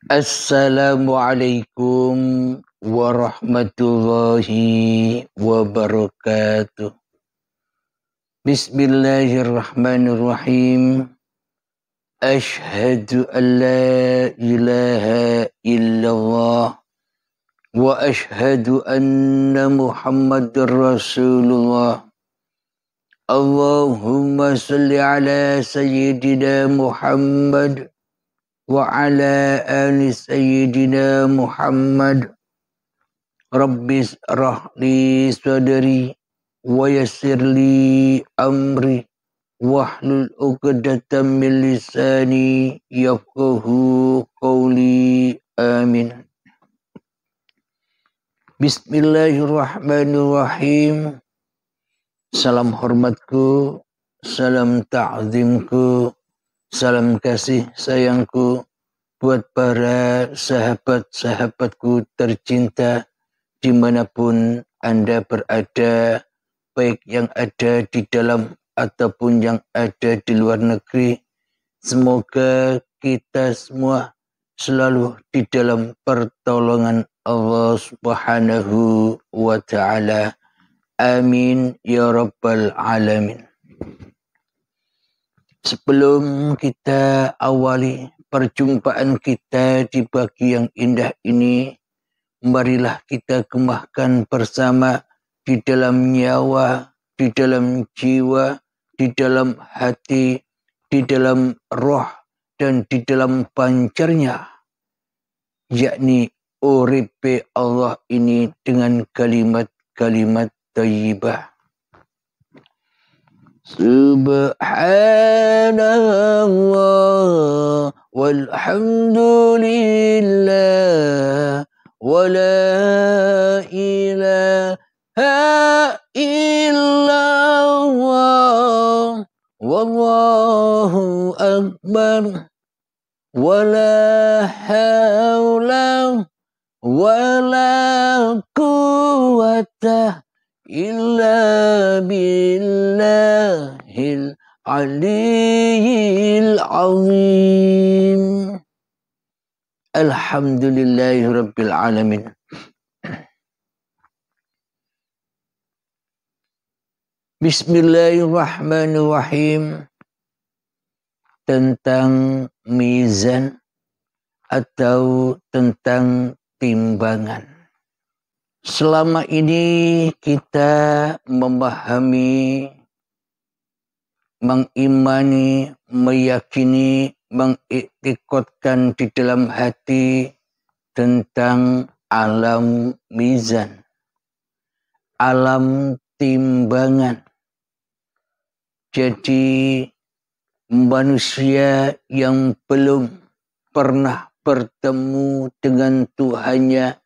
Assalamualaikum warahmatullahi wabarakatuh. Bismillahirrahmanirrahim. Ashhadu an la ilaha illallah wa ashhadu anna Muhammadar Rasulullah. Allahumma salli ala sayyidina Muhammad wa ala ali sayyidina Muhammad. Rabbis rahli sadri wa yassirli amri wahlul 'uqdatam min lisani yafqahu qawli. Amin. Bismillahirrahmanirrahim. Salam hormatku, salam ta'zimku, salam kasih sayangku buat para sahabat-sahabatku tercinta dimanapun Anda berada, baik yang ada di dalam ataupun yang ada di luar negeri. Semoga kita semua selalu di dalam pertolongan Allah Subhanahu wa Ta'ala. Amin ya Rabbal Alamin. Sebelum kita awali perjumpaan kita di pagi yang indah ini, marilah kita gemahkan bersama di dalam nyawa, di dalam jiwa, di dalam hati, di dalam roh, dan di dalam pancarnya, yakni uripe Allah ini dengan kalimat-kalimat thayyibah. Subhanallah walhamdulillah wa la ilaha illallah wallahu akbar wa la hawla wa la quwwata illa billahil aliyyil azim. Alhamdulillahi rabbil alamin. Bismillahirrahmanirrahim. Tentang mizan atau tentang timbangan. Selama ini kita memahami, mengimani, meyakini, mengiktikadkan di dalam hati tentang alam mizan, alam timbangan. Jadi manusia yang belum pernah bertemu dengan Tuhannya,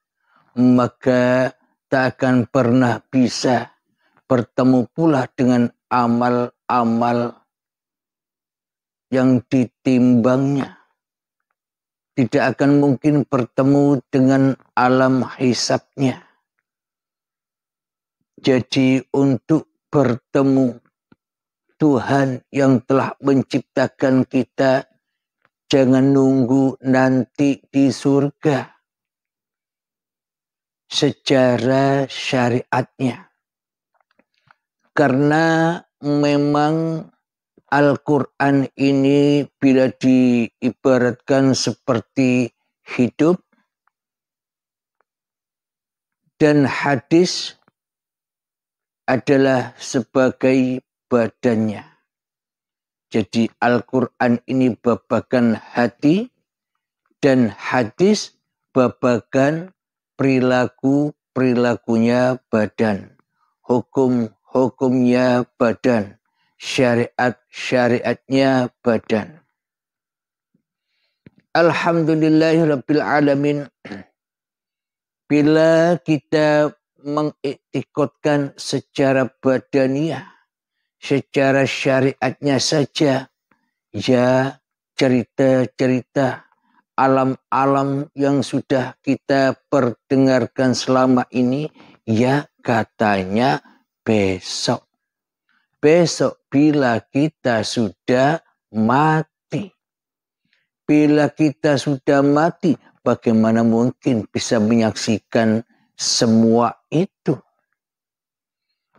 maka tak akan pernah bisa bertemu pula dengan amal-amal yang ditimbangnya. Tidak akan mungkin bertemu dengan alam hisabnya. Jadi untuk bertemu Tuhan yang telah menciptakan kita, jangan nunggu nanti di surga. Secara syariatnya. Karena memang Al-Quran ini bila diibaratkan seperti hidup, dan hadis adalah sebagai badannya. Jadi Al-Quran ini babakan hati, dan hadis babakan perilakunya badan, hukumnya badan, syariatnya badan. Alhamdulillahirabbil alamin. Bila kita mengiktikadkan secara badaniah, secara syariatnya saja, ya cerita-cerita alam-alam yang sudah kita perdengarkan selama ini, ya katanya besok. Besok bila kita sudah mati. Bila kita sudah mati, bagaimana mungkin bisa menyaksikan semua itu?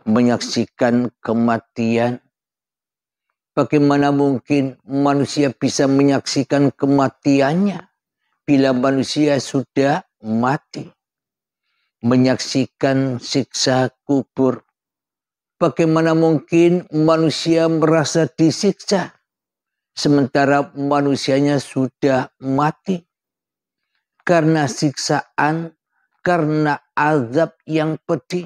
Menyaksikan kematian. Bagaimana mungkin manusia bisa menyaksikan kematiannya bila manusia sudah mati? Menyaksikan siksa kubur. Bagaimana mungkin manusia merasa disiksa sementara manusianya sudah mati? Karena siksaan, karena azab yang pedih,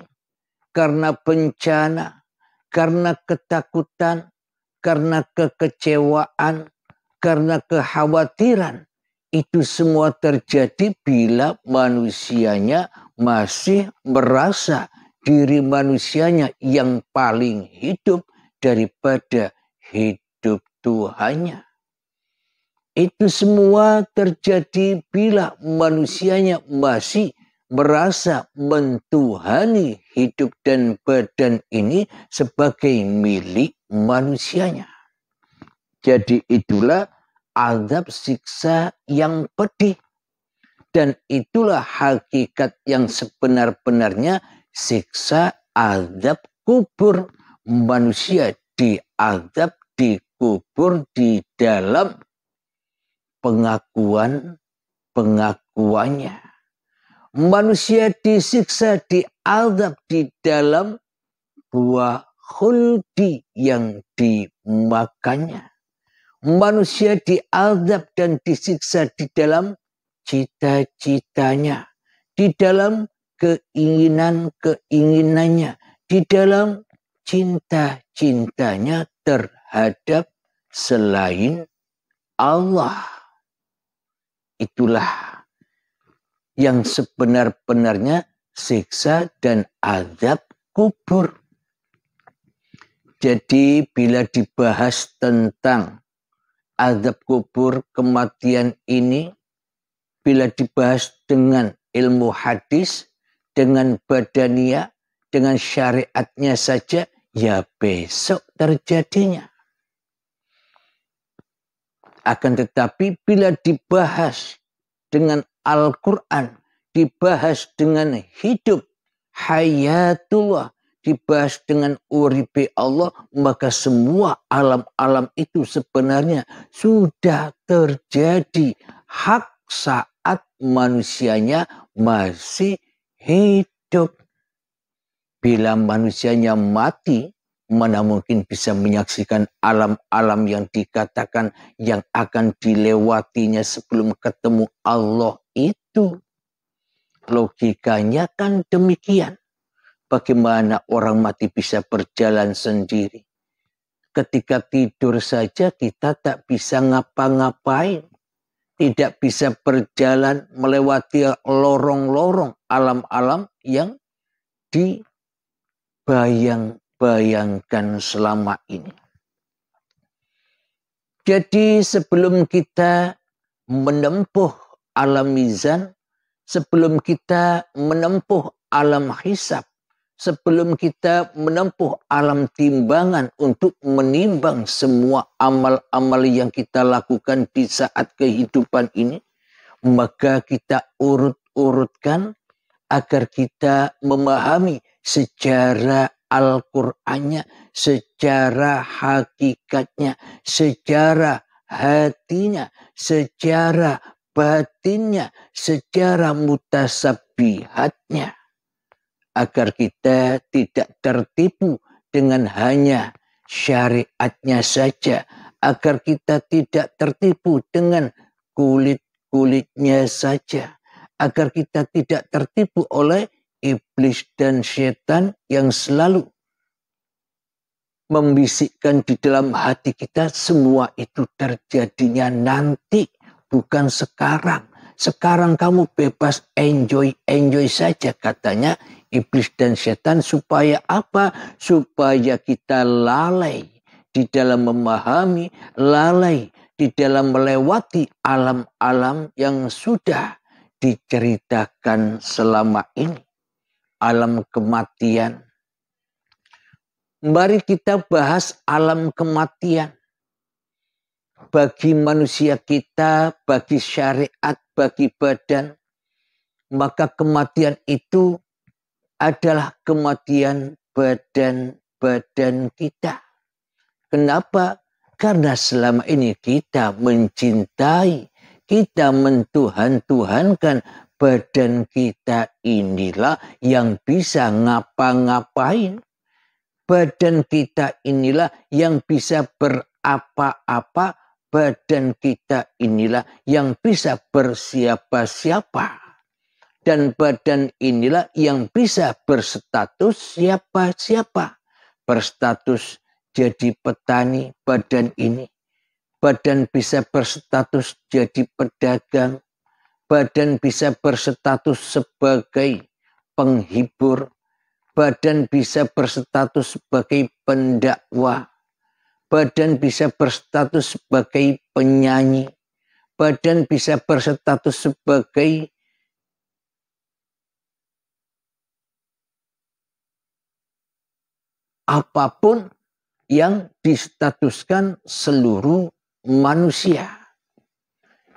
karena bencana, karena ketakutan, karena kekecewaan, karena kekhawatiran. Itu semua terjadi bila manusianya masih merasa diri manusianya yang paling hidup daripada hidup Tuhannya. Itu semua terjadi bila manusianya masih merasa mentuhani hidup dan badan ini sebagai milik manusianya. Jadi itulah azab siksa yang pedih. Dan itulah hakikat yang sebenar-benarnya siksa azab kubur. Manusia diazab, dikubur di dalam pengakuannya. Manusia disiksa, diazab di dalam buah khuldi yang dimakannya. Manusia diazab dan disiksa di dalam cita-citanya, di dalam keinginan-keinginannya, di dalam cinta-cintanya terhadap selain Allah. Itulah yang sebenar-benarnya siksa dan azab kubur. Jadi bila dibahas tentang azab kubur, kematian ini, bila dibahas dengan ilmu hadis, dengan badaniyah, dengan syariatnya saja, ya besok terjadinya. Akan tetapi bila dibahas dengan Al-Quran, dibahas dengan hidup, hayatullah, dibahas dengan uripi Allah, maka semua alam-alam itu sebenarnya sudah terjadi hak saat manusianya masih hidup. Bila manusianya mati, mana mungkin bisa menyaksikan alam-alam yang dikatakan yang akan dilewatinya sebelum ketemu Allah itu. Logikanya kan demikian. Bagaimana orang mati bisa berjalan sendiri? Ketika tidur saja kita tak bisa ngapa-ngapain. Tidak bisa berjalan melewati lorong-lorong alam-alam yang dibayangkan selama ini. Jadi sebelum kita menempuh alam mizan, sebelum kita menempuh alam hisab, sebelum kita menempuh alam timbangan untuk menimbang semua amal-amal yang kita lakukan di saat kehidupan ini, maka kita urut-urutkan agar kita memahami secara Al-Qur'annya, secara hakikatnya, secara hatinya, secara batinnya, secara mutasabihatnya. Agar kita tidak tertipu dengan hanya syariatnya saja. Agar kita tidak tertipu dengan kulit-kulitnya saja. Agar kita tidak tertipu oleh iblis dan setan yang selalu membisikkan di dalam hati kita semua itu terjadinya nanti, bukan sekarang. Sekarang kamu bebas enjoy saja katanya iblis dan setan. Supaya apa? Supaya kita lalai di dalam memahami, lalai di dalam melewati alam-alam yang sudah diceritakan selama ini. Alam kematian. Mari kita bahas alam kematian. bagi manusia kita, bagi syariat, bagi badan, maka kematian itu adalah kematian badan-badan kita. Kenapa? Karena selama ini kita mencintai, kita mentuhan-tuhankan badan kita inilah yang bisa ngapa-ngapain. Badan kita inilah yang bisa berapa-apa. Badan kita inilah yang bisa bersiapa-siapa. Dan badan inilah yang bisa berstatus siapa-siapa. Berstatus jadi petani badan ini. Badan bisa berstatus jadi pedagang. Badan bisa berstatus sebagai penghibur. Badan bisa berstatus sebagai pendakwah. Badan bisa berstatus sebagai penyanyi. Badan bisa berstatus sebagai apapun yang distatuskan seluruh manusia.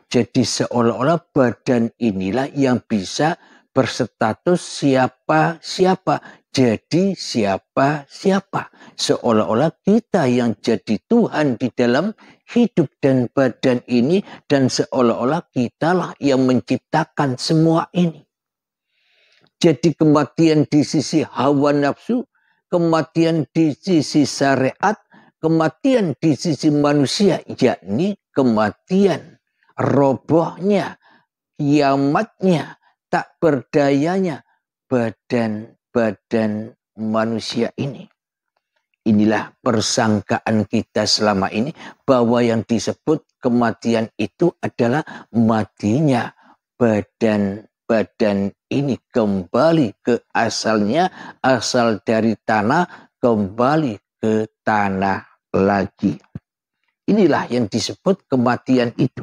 Jadi seolah-olah badan inilah yang bisa berstatus siapa-siapa. Jadi siapa-siapa. Seolah-olah kita yang jadi Tuhan di dalam hidup dan badan ini. Dan seolah-olah kitalah yang menciptakan semua ini. Jadi kematian di sisi hawa nafsu, kematian di sisi syariat, kematian di sisi manusia, yakni kematian, robohnya, kiamatnya, tak berdayanya badan-badan manusia ini. Inilah persangkaan kita selama ini bahwa yang disebut kematian itu adalah matinya badan ini kembali ke asalnya, asal dari tanah, kembali ke tanah lagi. Inilah yang disebut kematian itu.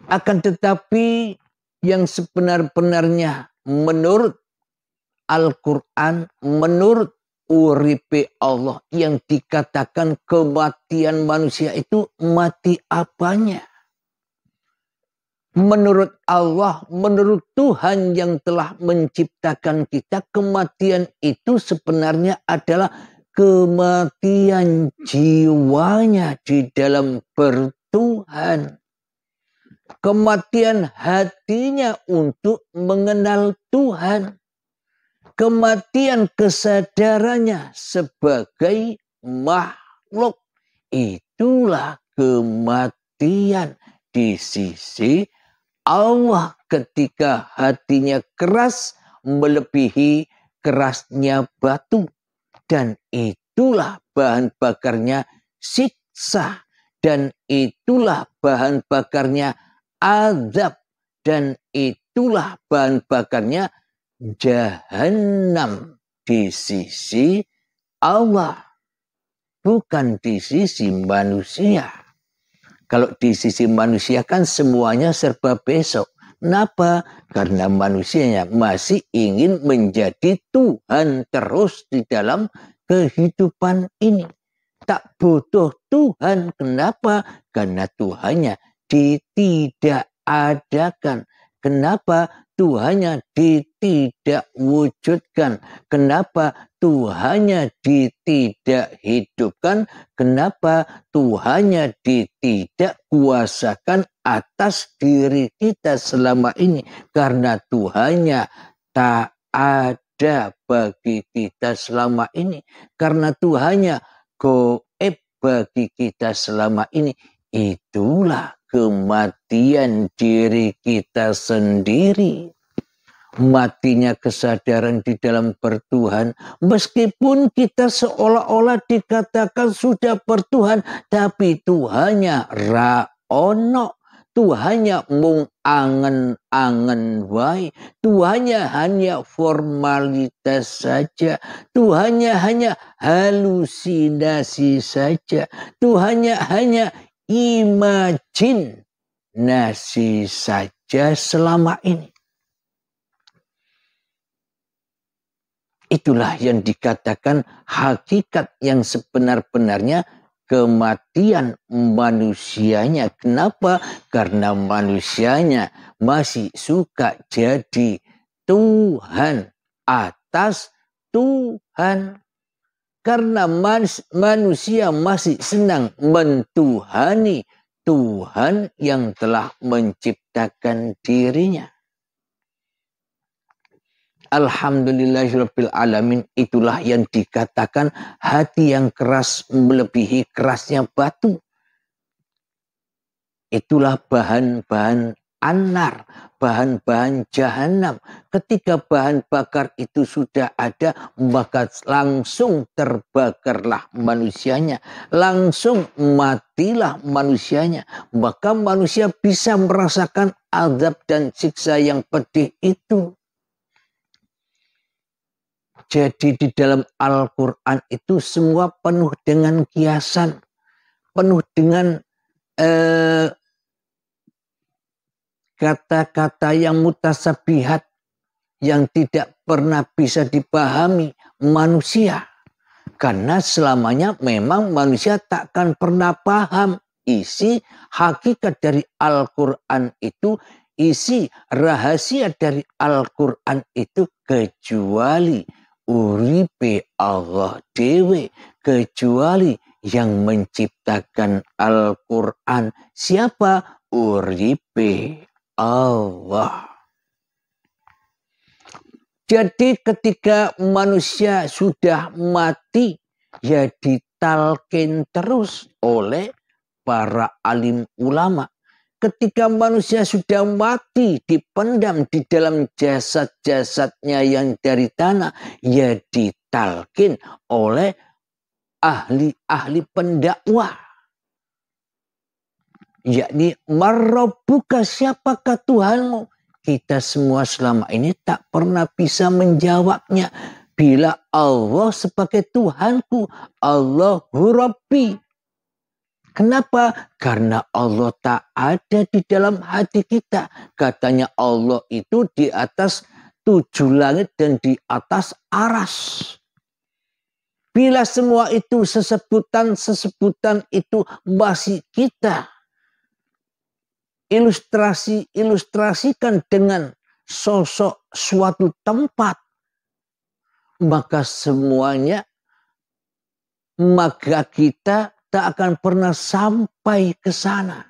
Akan tetapi yang sebenar-benarnya menurut Al-Quran, menurut uripe Allah yang dikatakan kematian manusia itu mati apanya? Menurut Allah, menurut Tuhan yang telah menciptakan kita, kematian itu sebenarnya adalah kematian jiwanya di dalam bertuhan. Kematian hatinya untuk mengenal Tuhan. Kematian kesadarannya sebagai makhluk. Itulah kematian di sisi Allah ketika hatinya keras melebihi kerasnya batu. Dan itulah bahan bakarnya siksa. Dan itulah bahan bakarnya azab. Dan itulah bahan bakarnya Jahannam di sisi Allah. Bukan di sisi manusia. Kalau di sisi manusia kan semuanya serba besok. Kenapa? Karena manusianya masih ingin menjadi Tuhan terus di dalam kehidupan ini. Tak butuh Tuhan. Kenapa? Karena Tuhannya tidak adakan. Kenapa? Tuhannya tidak wujudkan. Kenapa? Tuhannya tidak hidupkan. Kenapa? Tuhannya tidak kuasakan atas diri kita selama ini. Karena Tuhannya tak ada bagi kita selama ini. Karena Tuhannya goib bagi kita selama ini. Itulah kematian diri kita sendiri. Matinya kesadaran di dalam bertuhan. Meskipun kita seolah-olah dikatakan sudah bertuhan. Tapi Tuhannya ra ono. Tuhannya mung angen-angen wae. Tuhannya hanya formalitas saja. Tuhannya hanya halusinasi saja. Tuhannya hanya imajinasi saja selama ini. Itulah yang dikatakan hakikat yang sebenar-benarnya kematian manusianya. Kenapa? Karena manusianya masih suka jadi Tuhan atas Tuhan. Karena manusia masih senang mentuhani Tuhan yang telah menciptakan dirinya. Alhamdulillahirabbil alamin, itulah yang dikatakan hati yang keras melebihi kerasnya batu. Itulah bahan-bahan anar, bahan-bahan jahanam. Ketika bahan bakar itu sudah ada, maka langsung terbakarlah manusianya. Langsung matilah manusianya. Maka manusia bisa merasakan azab dan siksa yang pedih itu. Jadi di dalam Al-Quran itu semua penuh dengan kiasan. Penuh dengan kata-kata yang mutasabihat, yang tidak pernah bisa dipahami manusia. Karena selamanya memang manusia takkan pernah paham isi hakikat dari Al-Quran itu, isi rahasia dari Al-Quran itu, kecuali uripe Allah dewe, kecuali yang menciptakan Al-Quran. Siapa? Uripe Allah. Jadi ketika manusia sudah mati, ya ditalkin terus oleh para alim ulama. Ketika manusia sudah mati, dipendam di dalam jasad-jasadnya yang dari tanah, ya ditalkin oleh ahli-ahli pendakwah. Yakni marrabbuka, siapakah Tuhanmu? Kita semua selama ini tak pernah bisa menjawabnya. Bila Allah sebagai Tuhanku, Allahu Rabbi. Kenapa? Karena Allah tak ada di dalam hati kita. Katanya Allah itu di atas 7 langit dan di atas aras. Bila semua itu sesebutan itu masih kita ilustrasikan dengan sosok suatu tempat, maka kita tak akan pernah sampai ke sana.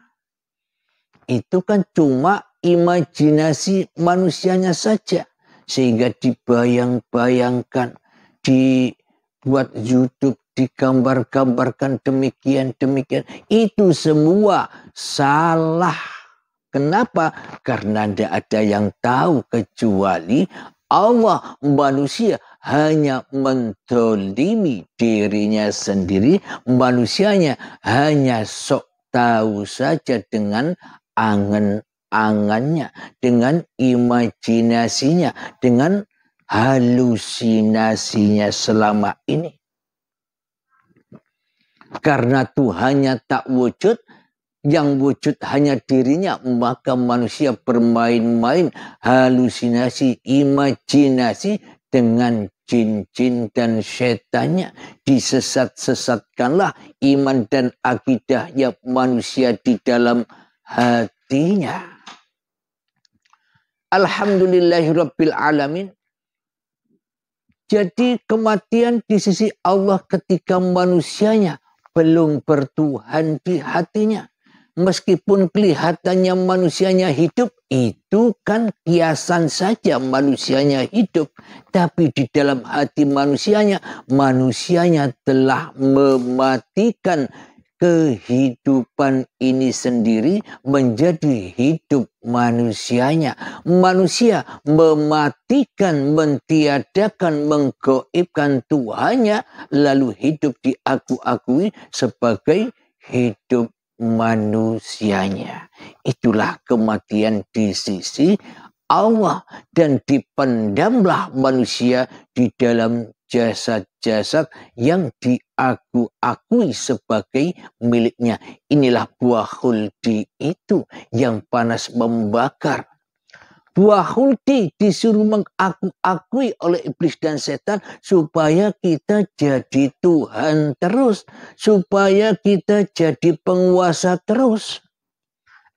Itu kan cuma imajinasi manusianya saja. Sehingga dibayang-bayangkan, dibuat YouTube, digambar-gambarkan demikian. Itu semua salah. Kenapa? Karena tidak ada yang tahu kecuali Allah. Manusia hanya mendolimi dirinya sendiri. Manusianya hanya sok tahu saja dengan angan-angannya, dengan imajinasinya, dengan halusinasinya selama ini. Karena Tuhannya tak wujud, yang wujud hanya dirinya, maka manusia bermain-main, halusinasi, imajinasi dengan jin-jin dan setannya. Disesat-sesatkanlah iman dan akidahnya manusia di dalam hatinya. Alhamdulillahirabbil alamin. Jadi kematian di sisi Allah ketika manusianya belum bertuhan di hatinya. Meskipun kelihatannya manusianya hidup, itu kan kiasan saja manusianya hidup. Tapi di dalam hati manusianya telah mematikan kehidupan ini sendiri menjadi hidup manusianya. Manusia mematikan, mentiadakan, menggoibkan Tuhannya, lalu hidup diakui sebagai hidup manusianya. Itulah kematian di sisi Allah, dan dipendamlah manusia di dalam jasad-jasad yang diakui sebagai miliknya. Inilah buah khuldi itu yang panas membakar. Buah huldi disuruh mengaku-akui oleh iblis dan setan supaya kita jadi Tuhan terus. Supaya kita jadi penguasa terus.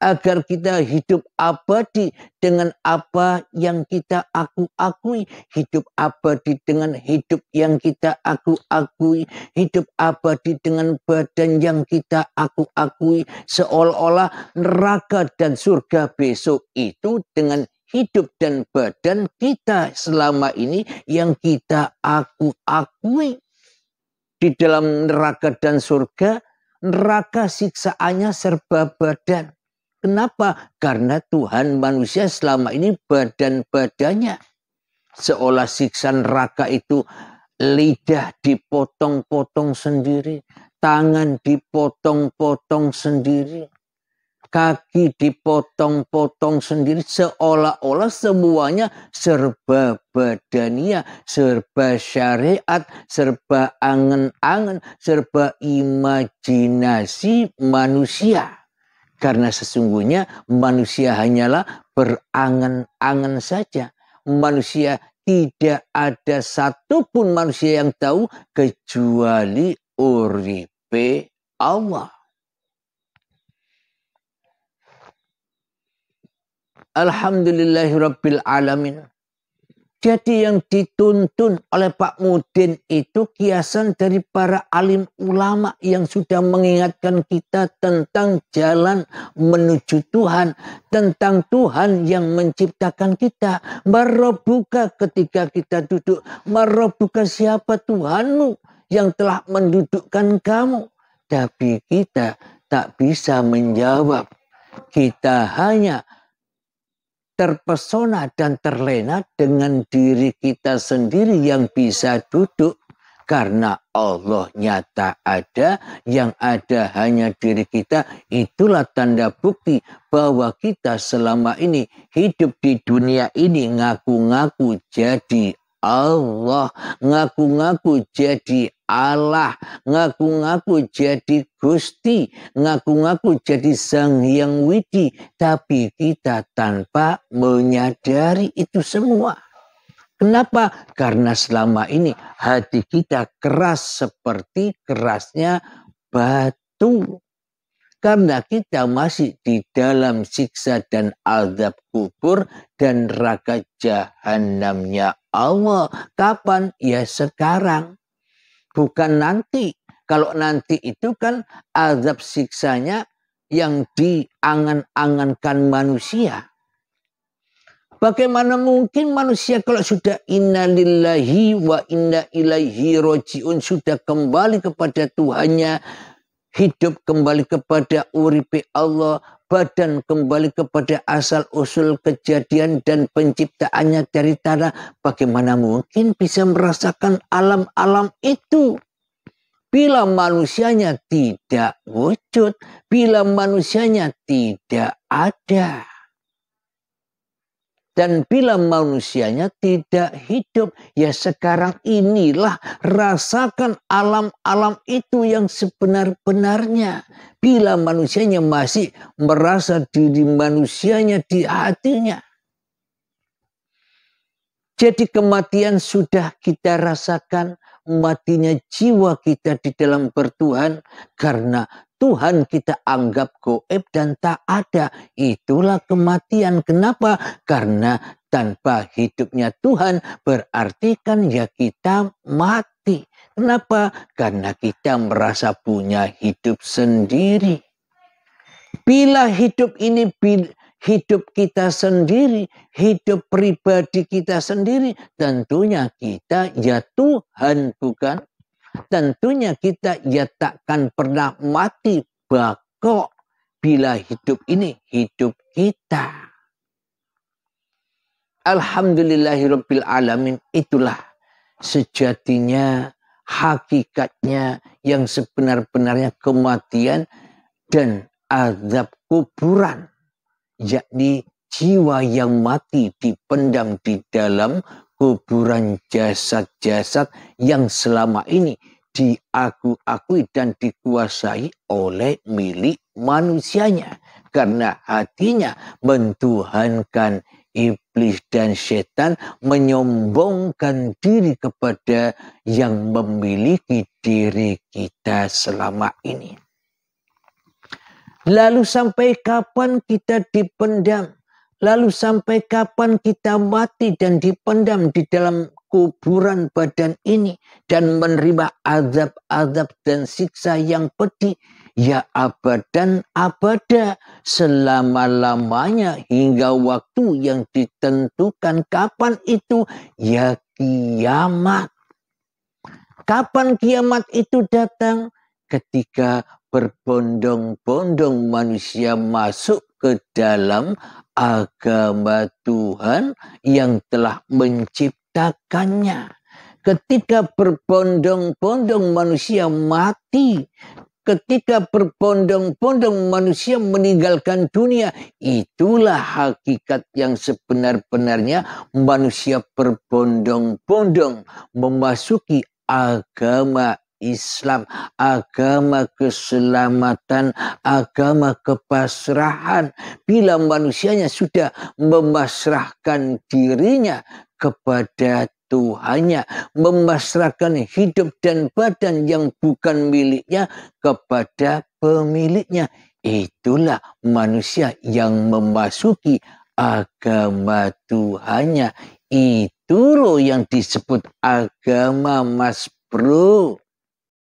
Agar kita hidup abadi dengan apa yang kita akui. Hidup abadi dengan hidup yang kita akui. Hidup abadi dengan badan yang kita akui. Seolah-olah neraka dan surga besok itu dengan hidup dan badan kita selama ini yang kita akui. Di dalam neraka dan surga, neraka siksaannya serba badan. Kenapa? Karena Tuhan manusia selama ini badan-badannya. Seolah siksa neraka itu lidah dipotong-potong sendiri. Tangan dipotong-potong sendiri. Kaki dipotong-potong sendiri. Seolah-olah semuanya serba badania. Serba syariat. Serba angan-angan. Serba imajinasi manusia. Karena sesungguhnya manusia hanyalah berangan-angan saja. Manusia tidak ada satupun manusia yang tahu kecuali uripe Allah. Alhamdulillahirabbil alamin. Jadi yang dituntun oleh Pak Mudin itu kiasan dari para alim ulama yang sudah mengingatkan kita tentang jalan menuju Tuhan. Tentang Tuhan yang menciptakan kita. Marabbuka ketika kita duduk. Marabbuka siapa Tuhanmu yang telah mendudukkan kamu. Tapi kita tak bisa menjawab. Kita hanya terpesona dan terlena dengan diri kita sendiri yang bisa duduk. Karena Allah nyata ada, yang ada hanya diri kita. Itulah tanda bukti bahwa kita selama ini hidup di dunia ini ngaku-ngaku jadi Allah, ngaku-ngaku jadi Allah, ngaku-ngaku jadi Gusti, ngaku-ngaku jadi Sang Hyang Widi, tapi kita tanpa menyadari itu semua. Kenapa? Karena selama ini hati kita keras seperti kerasnya batu. Karena kita masih di dalam siksa dan azab kubur dan neraka jahanamnya Allah. Kapan? Ya sekarang. Bukan nanti. Kalau nanti itu kan azab siksanya yang diangan-angankan manusia. Bagaimana mungkin manusia kalau sudah inna lillahi wa inna ilaihi roji'un, sudah kembali kepada Tuhannya, hidup kembali kepada uripe Allah, badan kembali kepada asal usul kejadian dan penciptaannya dari tanah. Bagaimana mungkin bisa merasakan alam-alam itu? Bila manusianya tidak wujud, bila manusianya tidak ada. Dan bila manusianya tidak hidup, ya sekarang inilah rasakan alam-alam itu yang sebenar-benarnya. Bila manusianya masih merasa diri manusianya di hatinya. Jadi kematian sudah kita rasakan, matinya jiwa kita di dalam bertuhan karena Tuhan kita anggap goib dan tak ada. Itulah kematian. Kenapa? Karena tanpa hidupnya Tuhan berarti kan ya kita mati. Kenapa? Karena kita merasa punya hidup sendiri. Bila hidup ini hidup kita sendiri, hidup pribadi kita sendiri, tentunya kita ya Tuhan, bukan? Tentunya kita ya takkan pernah mati bakok bila hidup ini hidup kita. Alhamdulillahirabbil alamin. Itulah sejatinya, hakikatnya yang sebenar-benarnya kematian dan azab kuburan. Yakni jiwa yang mati dipendam di dalam kuburan jasad-jasad yang selama ini diakui dan dikuasai oleh milik manusianya. Karena hatinya mentuhankan iblis dan setan menyombongkan diri kepada yang memiliki diri kita selama ini. Lalu sampai kapan kita dipendam? Lalu sampai kapan kita mati dan dipendam di dalam kuburan badan ini dan menerima azab-azab dan siksa yang pedih? Ya abadan abada, selama-lamanya hingga waktu yang ditentukan. Kapan itu? Ya kiamat. Kapan kiamat itu datang? Ketika berbondong-bondong manusia masuk ke dalam agama Tuhan yang telah menciptakannya. Ketika berbondong-bondong manusia mati, ketika berbondong-bondong manusia meninggalkan dunia, itulah hakikat yang sebenar-benarnya manusia berbondong-bondong memasuki agama Islam, agama keselamatan, agama kepasrahan. Bila manusianya sudah memasrahkan dirinya kepada Tuhannya, memasrahkan hidup dan badan yang bukan miliknya kepada pemiliknya, itulah manusia yang memasuki agama Tuhannya. Itu loh yang disebut agama, Mas Bro.